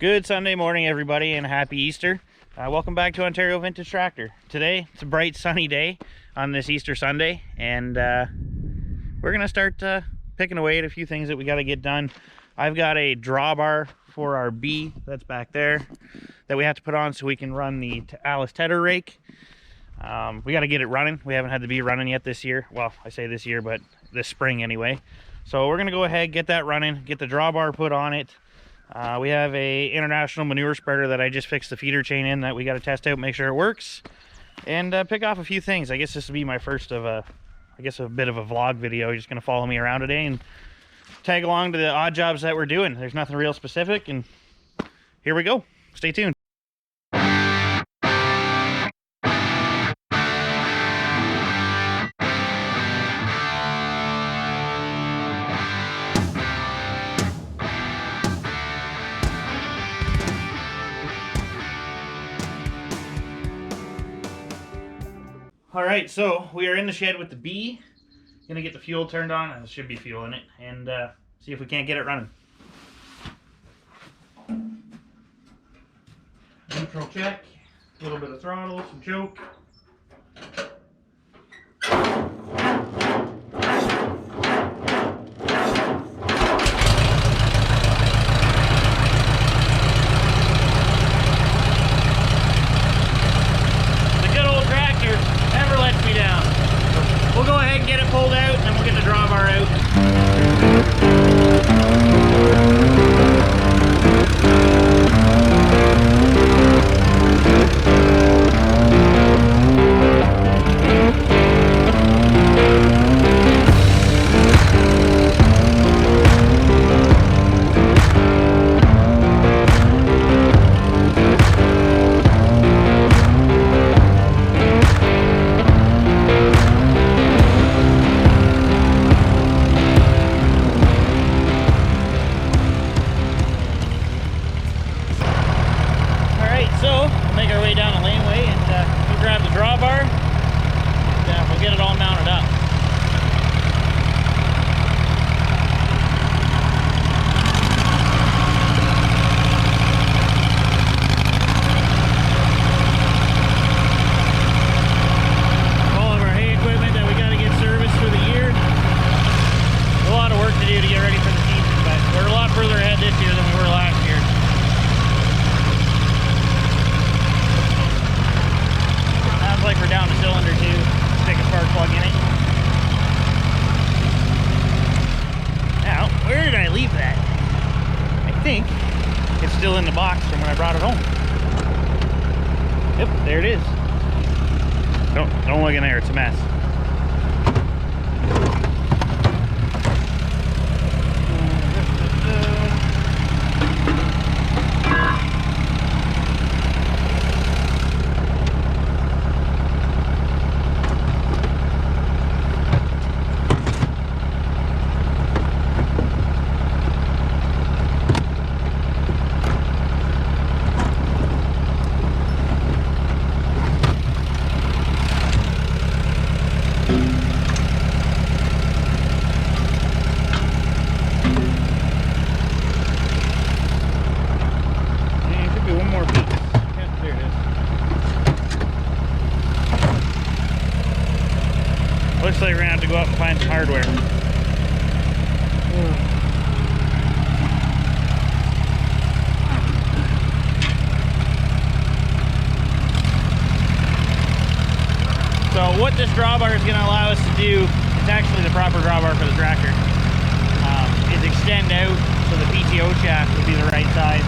Good Sunday morning, everybody, and happy Easter. Welcome back to Ontario Vintage Tractor. Today, it's a bright sunny day on this Easter Sunday, and we're going to start picking away at a few things that we got to get done. I've got a drawbar for our B that's back there that we have to put on so we can run the ALLIS tedder rake. We got to get it running. We haven't had the B running yet this year. Well, I say this year, but this spring anyway. So we're going to go ahead, get that running, get the drawbar put on it. We have a international manure spreader that I just fixed the feeder chain in that we got to test out, make sure it works, and pick off a few things. I guess this will be my first of a bit of a vlog video. You're just going to follow me around today and tag along to the odd jobs that we're doing. There's nothing real specific, and here we go. Stay tuned. All right, so we are in the shed with the B. Gonna get the fuel turned on, and there should be fuel in it, and see if we can't get it running. Neutral check, a little bit of throttle, some choke. We'll go ahead and get it pulled out, and then we'll get the drawbar out. Still in the box from when I brought it home. Yep, there it is. Don't look in there, it's a mess. Looks like we're gonna have to go out and find some hardware. So what this drawbar is gonna allow us to do, it's actually the proper drawbar for the tractor, is extend out so the PTO shaft would be the right size.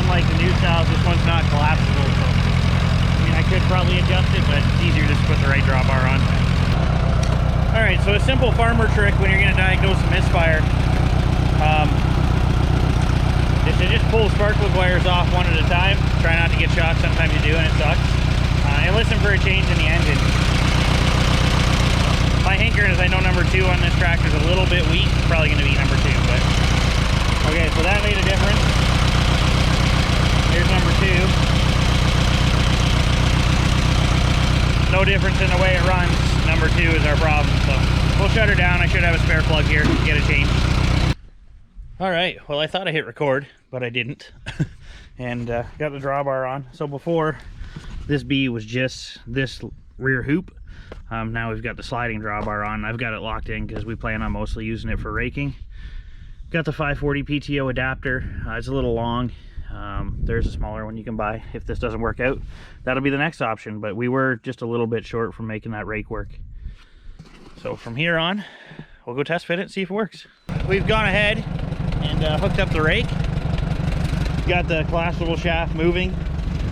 Unlike the new styles, this one's not collapsible, so I mean I could probably adjust it, but it's easier just to put the right drawbar on. Alright, so a simple farmer trick when you're going to diagnose a misfire is to just pull spark plug wires off one at a time. Try not to get shocked, sometimes you do and it sucks. And listen for a change in the engine. My hankering is I know number 2 on this tractor is a little bit weak. It's probably going to be number 2, but... Okay, so that made a difference. Here's number 2. No difference in the way it runs. Number 2 is our problem, so we'll shut her down. I should have a spare plug here to get it changed. All right, well, I thought I hit record, but I didn't. and got the drawbar on. So before, this bee was just this rear hoop. Now we've got the sliding drawbar on. I've got it locked in because we plan on mostly using it for raking. Got the 540 PTO adapter. It's a little long. There's a smaller one you can buy if this doesn't work out. That'll be the next option, but we were just a little bit short from making that rake work. So from here on, we'll go test fit it and see if it works. We've gone ahead and hooked up the rake. Got the collapsible shaft moving.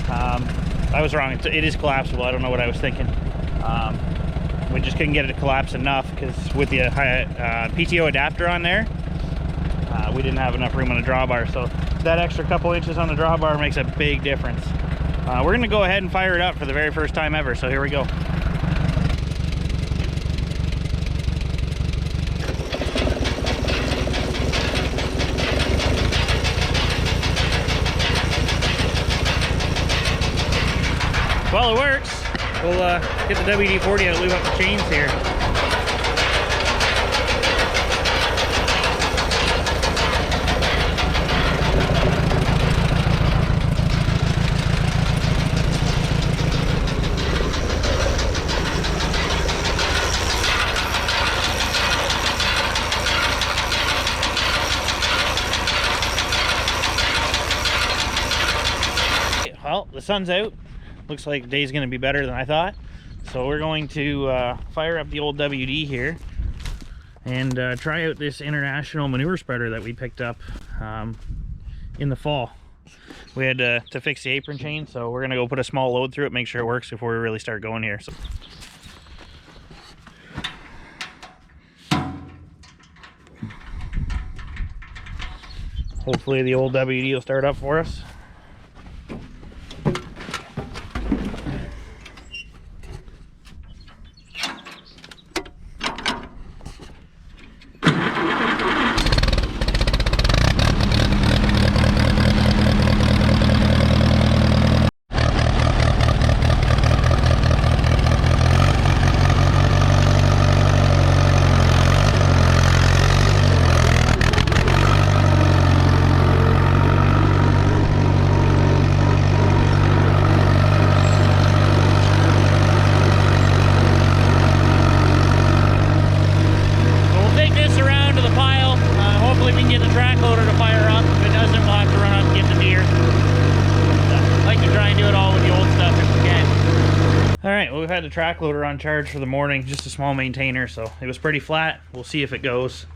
I was wrong, it is collapsible. I don't know what I was thinking. We just couldn't get it to collapse enough because with the PTO adapter on there, we didn't have enough room on the drawbar. So that extra couple inches on the drawbar makes a big difference. We're gonna go ahead and fire it up for the very first time ever. So here we go. Well, it works. We'll get the WD-40 out, lube up the chains here. Well, the sun's out. Looks like the day's going to be better than I thought. So we're going to fire up the old WD here and try out this international manure spreader that we picked up in the fall. We had to fix the apron chain, so we're going to go put a small load through it, make sure it works before we really start going here. So hopefully the old WD will start up for us. We've had the track loader on charge for the morning, just a small maintainer, so it was pretty flat. We'll see if it goes.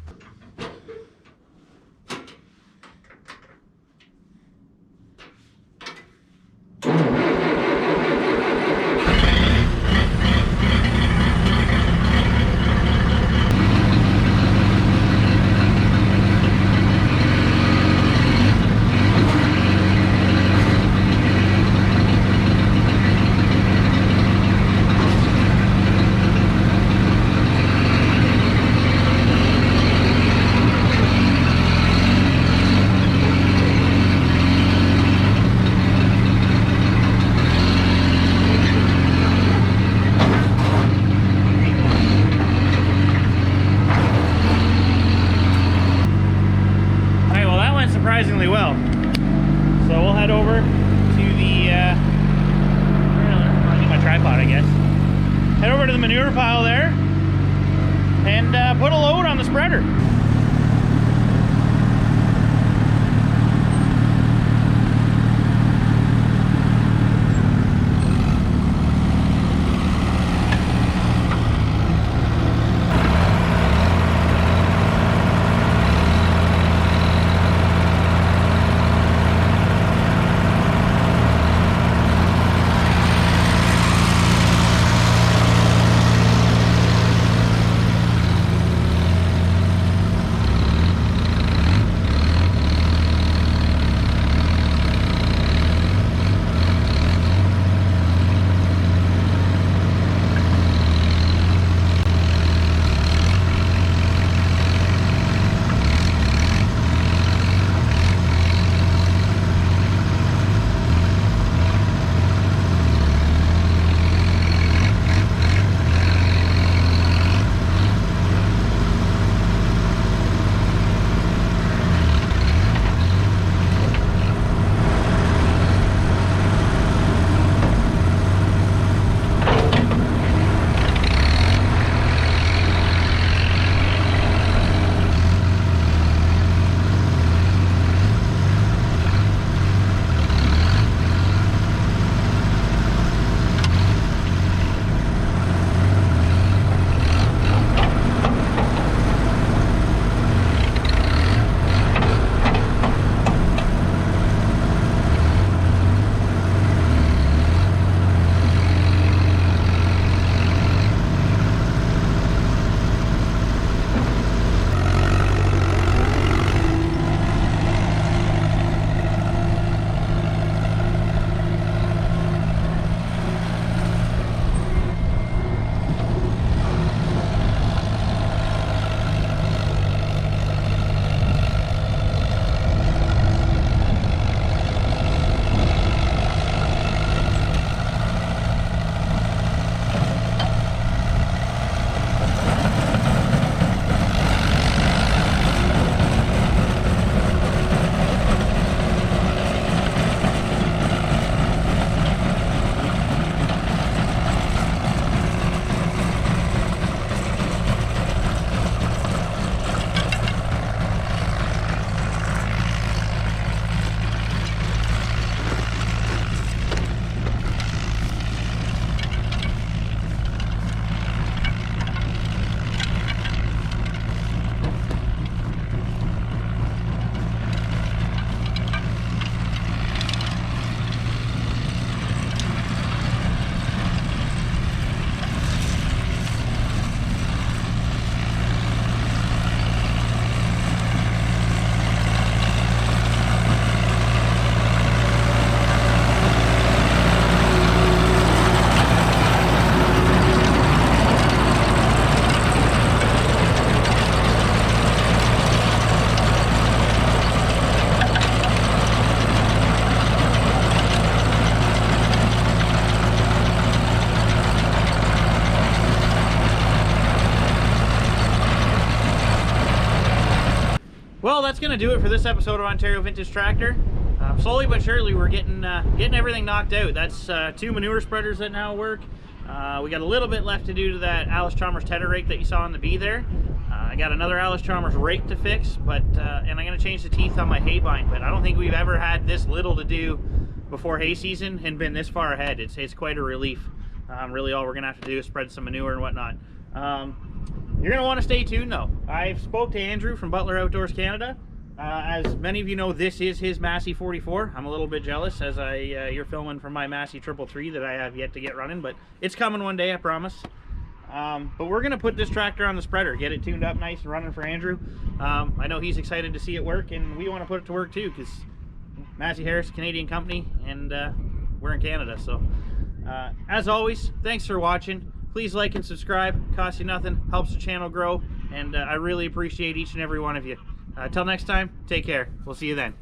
Surprisingly well. So we'll head over to the I'll get my tripod, I guess. Head over to the manure pile there and put a load on the spreader. gonna do it for this episode of Ontario Vintage Tractor. Slowly but surely we're getting everything knocked out. That's 2 manure spreaders that now work. We got a little bit left to do to that ALLIS Chalmers tedder rake that you saw on the B there. I got another ALLIS Chalmers rake to fix, but and I'm gonna change the teeth on my hay bind. But I don't think we've ever had this little to do before hay season and been this far ahead. It's quite a relief. Really, all we're gonna have to do is spread some manure and whatnot. You're gonna want to stay tuned though. I've spoke to Andrew from Butler Outdoors Canada. As many of you know, this is his Massey 44. I'm a little bit jealous as you're filming from my Massey 333 that I have yet to get running, but it's coming one day, I promise. But we're gonna put this tractor on the spreader, get it tuned up nice and running for Andrew. I know he's excited to see it work, and we want to put it to work too, because Massey Harris, Canadian company, and we're in Canada. So as always, thanks for watching. Please like and subscribe. Costs you nothing, helps the channel grow, and I really appreciate each and every one of you. Till next time, take care. We'll see you then.